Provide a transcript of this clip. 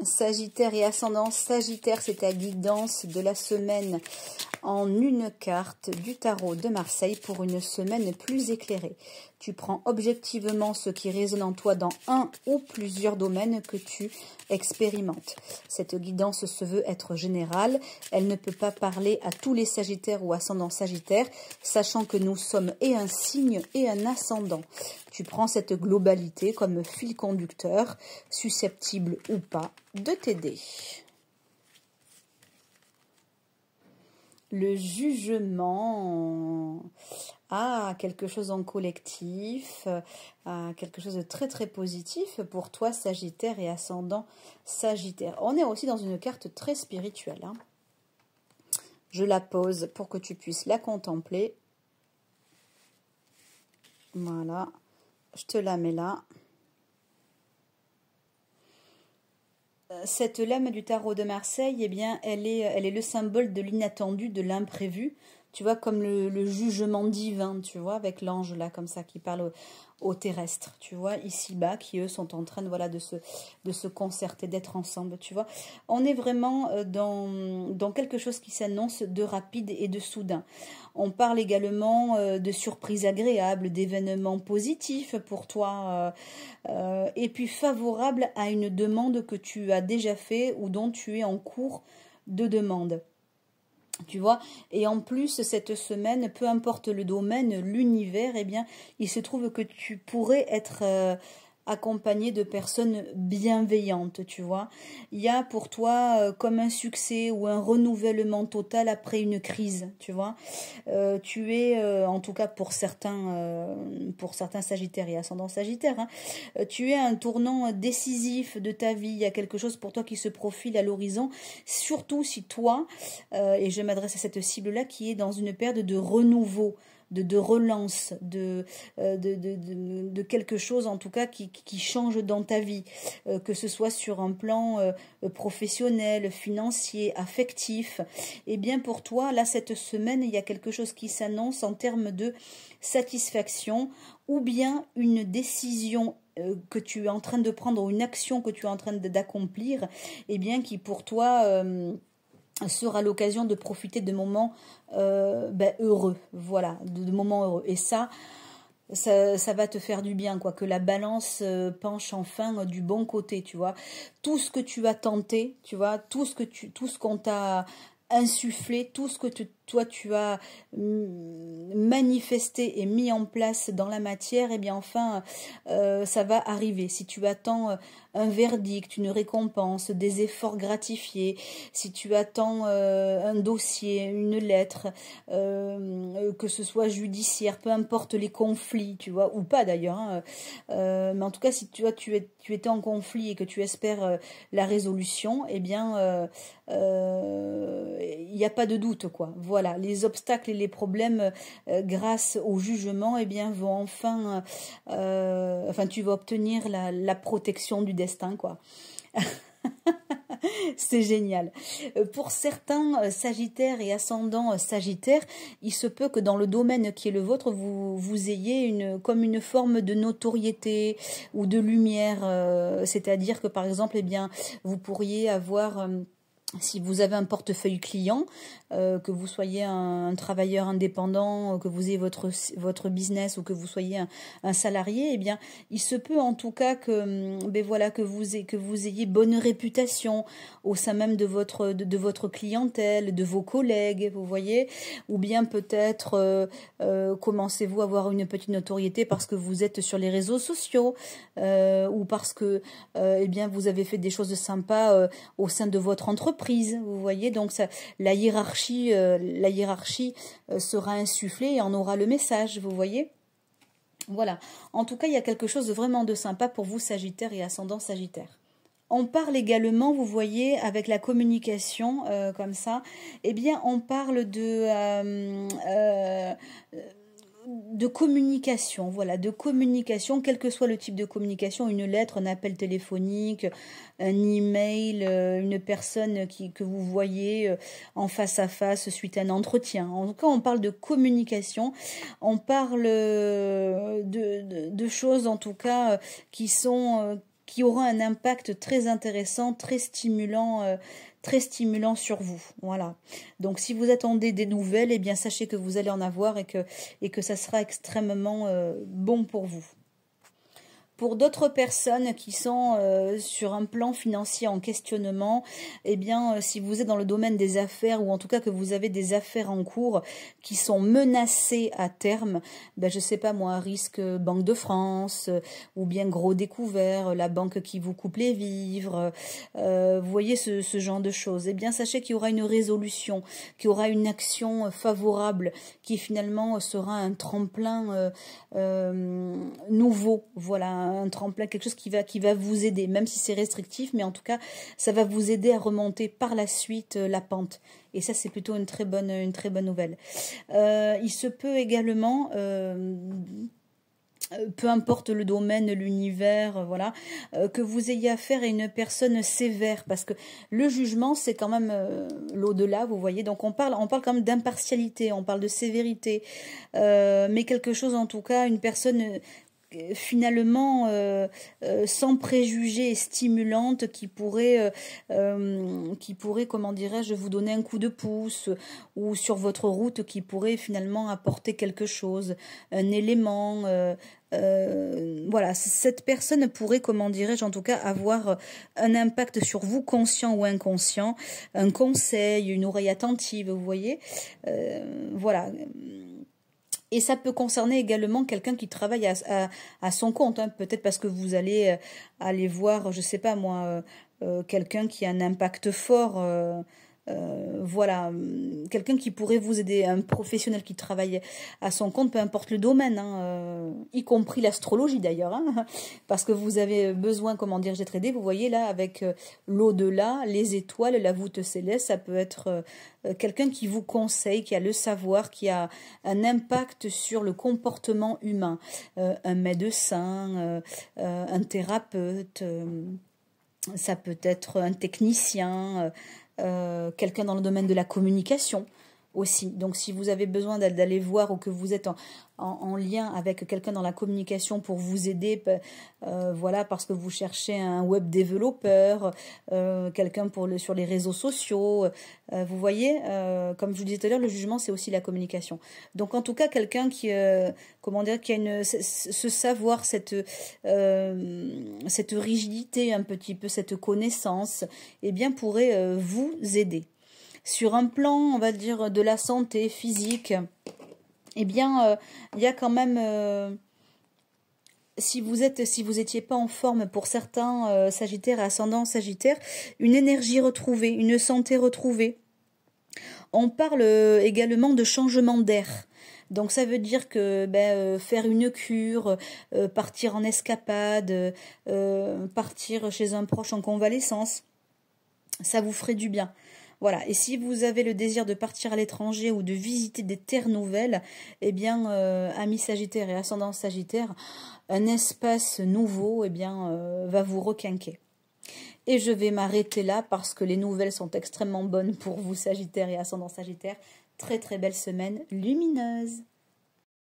Sagittaire et ascendant Sagittaire, c'est ta guidance de la semaine en une carte du tarot de Marseille pour une semaine plus éclairée. Tu prends objectivement ce qui résonne en toi dans un ou plusieurs domaines que tu expérimentes. Cette guidance se veut être générale. Elle ne peut pas parler à tous les Sagittaires ou ascendants Sagittaires, sachant que nous sommes et un signe et un ascendant. Tu prends cette globalité comme fil conducteur, susceptible ou pas de t'aider. Le jugement, quelque chose en collectif, quelque chose de très très positif pour toi Sagittaire et ascendant Sagittaire. On est aussi dans une carte très spirituelle. Hein. Je la pose pour que tu puisses la contempler. Voilà, je te la mets là. Cette lame du tarot de Marseille, eh bien, elle est le symbole de l'inattendu, de l'imprévu. Tu vois, comme le jugement divin, tu vois, avec l'ange là, comme ça, qui parle aux terrestres, tu vois, ici-bas, qui eux sont en train de, voilà, de se concerter, d'être ensemble, tu vois. On est vraiment dans quelque chose qui s'annonce de rapide et de soudain. On parle également de surprises agréables, d'événements positifs pour toi, et puis favorable à une demande que tu as déjà fait ou dont tu es en cours de demande. Tu vois, et en plus, cette semaine, peu importe le domaine, l'univers, eh bien, il se trouve que tu pourrais être accompagné de personnes bienveillantes, tu vois. Il y a pour toi comme un succès ou un renouvellement total après une crise, tu vois. Tu es, en tout cas pour certains Sagittaires et ascendants Sagittaires, hein, tu es un tournant décisif de ta vie. Il y a quelque chose pour toi qui se profile à l'horizon, surtout si toi, et je m'adresse à cette cible-là, qui est dans une période de renouveau, de relance, de quelque chose en tout cas qui change dans ta vie, que ce soit sur un plan professionnel, financier, affectif. Et bien pour toi, là, cette semaine, il y a quelque chose qui s'annonce en termes de satisfaction ou bien une décision que tu es en train de prendre ou une action que tu es en train d'accomplir, et bien qui pour toi sera l'occasion de profiter de moments heureux, voilà, de moments heureux. Et ça va te faire du bien, quoi, que la balance penche enfin du bon côté, tu vois. Tout ce que tu as tenté, tu vois, tout ce qu'on t'a insufflé, tout ce que toi tu as manifesté et mis en place dans la matière, et bien enfin ça va arriver. Si tu attends un verdict, une récompense, des efforts gratifiés, si tu attends un dossier, une lettre, que ce soit judiciaire, peu importe les conflits, tu vois, ou pas d'ailleurs, hein, mais en tout cas si tu étais en conflit et que tu espères la résolution, eh bien il n'y a pas de doute, quoi. Voilà, les obstacles et les problèmes grâce au jugement, eh bien vont enfin tu vas obtenir la protection du destin, quoi. C'est génial. Pour certains Sagittaires et ascendants Sagittaires, il se peut que dans le domaine qui est le vôtre, vous ayez comme une forme de notoriété ou de lumière. C'est-à-dire que par exemple, eh bien, vous pourriez avoir si vous avez un portefeuille client, que vous soyez un travailleur indépendant, que vous ayez votre business ou que vous soyez un salarié, eh bien, il se peut en tout cas que, voilà, que vous ayez bonne réputation au sein même de votre clientèle, de vos collègues, vous voyez, ou bien peut-être commencez-vous à avoir une petite notoriété parce que vous êtes sur les réseaux sociaux, ou parce que eh bien vous avez fait des choses sympas au sein de votre entreprise. Vous voyez, donc la hiérarchie sera insufflée et en aura le message, vous voyez. Voilà, en tout cas, il y a quelque chose de vraiment de sympa pour vous, Sagittaire et ascendant Sagittaire. On parle également, vous voyez, avec la communication, comme ça, eh bien, on parle de communication, voilà, de communication, quel que soit le type de communication, une lettre, un appel téléphonique, un email, une personne que vous voyez en face à face suite à un entretien. En tout cas, on parle de communication, on parle de choses en tout cas qui sont qui aura un impact très intéressant, très stimulant sur vous. Voilà. Donc si vous attendez des nouvelles, eh bien sachez que vous allez en avoir et que ça sera extrêmement bon pour vous. Pour d'autres personnes qui sont sur un plan financier en questionnement, eh bien, si vous êtes dans le domaine des affaires ou en tout cas que vous avez des affaires en cours qui sont menacées à terme, ben, je sais pas moi, risque Banque de France ou bien gros découvert, la banque qui vous coupe les vivres, vous voyez ce genre de choses. Eh bien, sachez qu'il y aura une résolution, qu'il y aura une action favorable qui finalement sera un tremplin nouveau, voilà, un tremplin, quelque chose qui va vous aider, même si c'est restrictif, mais en tout cas, ça va vous aider à remonter par la suite la pente. Et ça, c'est plutôt une très bonne nouvelle. Il se peut également... peu importe le domaine, l'univers, voilà, que vous ayez affaire à une personne sévère, parce que le jugement, c'est quand même l'au-delà, vous voyez, donc on parle quand même d'impartialité, on parle de sévérité, mais quelque chose en tout cas, une personne finalement sans préjugés et stimulante qui pourrait comment dirais-je vous donner un coup de pouce ou sur votre route qui pourrait finalement apporter quelque chose, un élément voilà, cette personne pourrait, comment dirais-je, en tout cas avoir un impact sur vous, conscient ou inconscient, un conseil, une oreille attentive, vous voyez, voilà. Et ça peut concerner également quelqu'un qui travaille à son compte, hein. Peut-être parce que vous allez aller voir, je sais pas moi, quelqu'un qui a un impact fort, voilà, quelqu'un qui pourrait vous aider, un professionnel qui travaille à son compte, peu importe le domaine, hein, y compris l'astrologie d'ailleurs, hein, parce que vous avez besoin, comment dire, d'être aidé. Vous voyez là, avec l'au-delà, les étoiles, la voûte céleste, ça peut être quelqu'un qui vous conseille, qui a le savoir, qui a un impact sur le comportement humain, un médecin, un thérapeute, ça peut être un technicien, quelqu'un dans le domaine de la communication aussi. Donc si vous avez besoin d'aller voir ou que vous êtes en lien avec quelqu'un dans la communication pour vous aider, voilà, parce que vous cherchez un web développeur, quelqu'un sur les réseaux sociaux, vous voyez, comme je vous disais tout à l'heure, le jugement c'est aussi la communication. Donc en tout cas quelqu'un qui, comment dire, qui a ce savoir, cette rigidité un petit peu, cette connaissance, eh bien pourrait vous aider. Sur un plan, on va dire, de la santé physique, eh bien, il y a quand même, si vous étiez pas en forme pour certains Sagittaires et ascendants Sagittaires, une énergie retrouvée, une santé retrouvée. On parle également de changement d'air. Donc ça veut dire que faire une cure, partir en escapade, partir chez un proche en convalescence, ça vous ferait du bien. Voilà, et si vous avez le désir de partir à l'étranger ou de visiter des terres nouvelles, eh bien, amis Sagittaire et ascendant Sagittaire, un espace nouveau, eh bien, va vous requinquer. Et je vais m'arrêter là parce que les nouvelles sont extrêmement bonnes pour vous Sagittaire et ascendant Sagittaire. Très très belle semaine lumineuse.